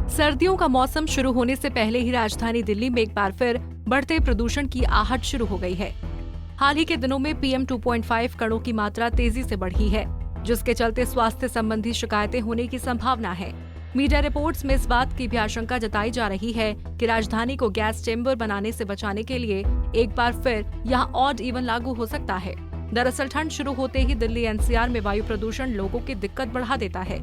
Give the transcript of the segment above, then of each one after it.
सर्दियों का मौसम शुरू होने से पहले ही राजधानी दिल्ली में एक बार फिर बढ़ते प्रदूषण की आहट शुरू हो गई है। हाल ही के दिनों में PM 2.5 कणों की मात्रा तेजी से बढ़ी है, जिसके चलते स्वास्थ्य संबंधी शिकायतें होने की संभावना है। मीडिया रिपोर्ट्स में इस बात की भी आशंका जताई जा रही है कि राजधानी को गैस चेंबर बनाने से बचाने के लिए एक बार फिर यहां ऑड इवन लागू हो सकता है। दरअसल ठंड शुरू होते ही दिल्ली NCR में वायु प्रदूषण लोगों की दिक्कत बढ़ा देता है,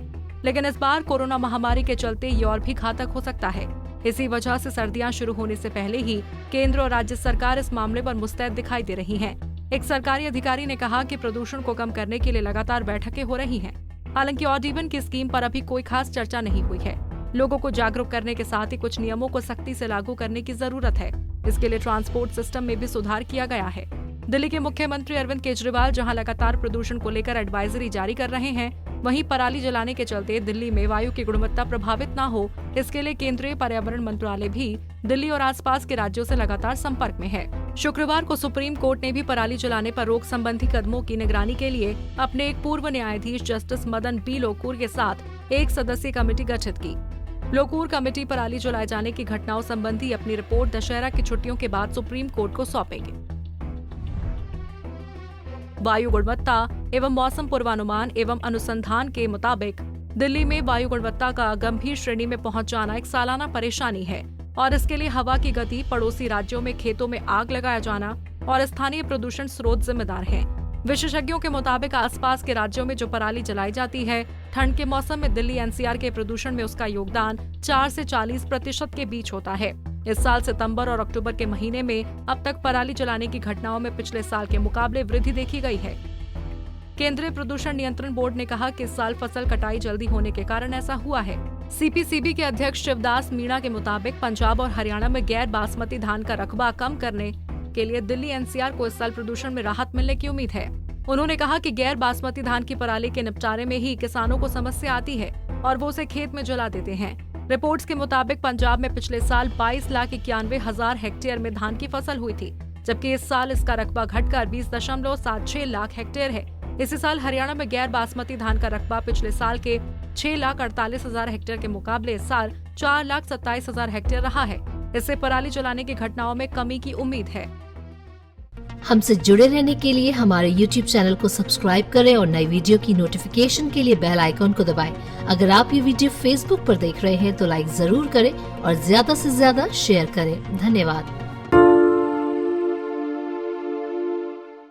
लेकिन इस बार कोरोना महामारी के चलते ये और भी घातक हो सकता है। इसी वजह से सर्दियां शुरू होने से पहले ही केंद्र और राज्य सरकार इस मामले पर मुस्तैद दिखाई दे रही हैं। एक सरकारी अधिकारी ने कहा कि प्रदूषण को कम करने के लिए लगातार बैठकें हो रही हैं। हालांकि ऑड इवन की स्कीम पर अभी कोई खास चर्चा नहीं हुई है। लोगों को जागरूक करने के साथ ही कुछ नियमों को सख्ती से लागू करने की जरूरत है। इसके लिए ट्रांसपोर्ट सिस्टम में भी सुधार किया गया है। दिल्ली के मुख्यमंत्री अरविंद केजरीवाल जहां लगातार प्रदूषण को लेकर एडवाइजरी जारी कर रहे हैं, वहीं पराली जलाने के चलते दिल्ली में वायु की गुणवत्ता प्रभावित न हो, इसके लिए केंद्रीय पर्यावरण मंत्रालय भी दिल्ली और आसपास के राज्यों से लगातार संपर्क में है। शुक्रवार को सुप्रीम कोर्ट ने भी पराली जलाने पर रोक संबंधी कदमों की निगरानी के लिए अपने एक पूर्व न्यायाधीश जस्टिस मदन B लोकुर के साथ एक सदस्यीय कमेटी गठित की। लोकुर कमेटी पराली जलाए जाने की घटनाओं संबंधी अपनी रिपोर्ट दशहरा की छुट्टियों के बाद सुप्रीम कोर्ट को सौंपेगी। वायु गुणवत्ता एवं मौसम पूर्वानुमान एवं अनुसंधान के मुताबिक दिल्ली में वायु गुणवत्ता का गंभीर श्रेणी में पहुंच जाना एक सालाना परेशानी है और इसके लिए हवा की गति, पड़ोसी राज्यों में खेतों में आग लगाया जाना और स्थानीय प्रदूषण स्रोत जिम्मेदार हैं। विशेषज्ञों के मुताबिक आसपास के राज्यों में जो पराली जलाई जाती है, ठंड के मौसम में दिल्ली NCR के प्रदूषण में उसका योगदान 4 से 40% के बीच होता है। इस साल सितंबर और अक्टूबर के महीने में अब तक पराली जलाने की घटनाओं में पिछले साल के मुकाबले वृद्धि देखी गई है। केंद्रीय प्रदूषण नियंत्रण बोर्ड ने कहा कि इस साल फसल कटाई जल्दी होने के कारण ऐसा हुआ है। CPCB के अध्यक्ष शिवदास मीणा के मुताबिक पंजाब और हरियाणा में गैर बासमती धान का रकबा कम करने के लिए दिल्ली NCR को इस साल प्रदूषण में राहत मिलने की उम्मीद है। उन्होंने कहा कि गैर बासमती धान की पराली के निपटारे में ही किसानों को समस्या आती है और वो उसे खेत में जला देते हैं। रिपोर्ट्स के मुताबिक पंजाब में पिछले साल 22,91,000 हेक्टेयर में धान की फसल हुई थी, जबकि इस साल इसका रकबा घटकर 20.76 लाख हेक्टेयर है। इसी साल हरियाणा में गैर बासमती धान का रकबा पिछले साल के 6,48,000 हेक्टेयर के मुकाबले इस साल 4,27,000 हेक्टेयर रहा है। इससे पराली जलाने की घटनाओं में कमी की उम्मीद है। हमसे जुड़े रहने के लिए हमारे YouTube चैनल को सब्सक्राइब करें और नई वीडियो की नोटिफिकेशन के लिए बेल आइकॉन को दबाएं। अगर आप ये वीडियो Facebook पर देख रहे हैं तो लाइक जरूर करें और ज्यादा से ज्यादा शेयर करें। धन्यवाद।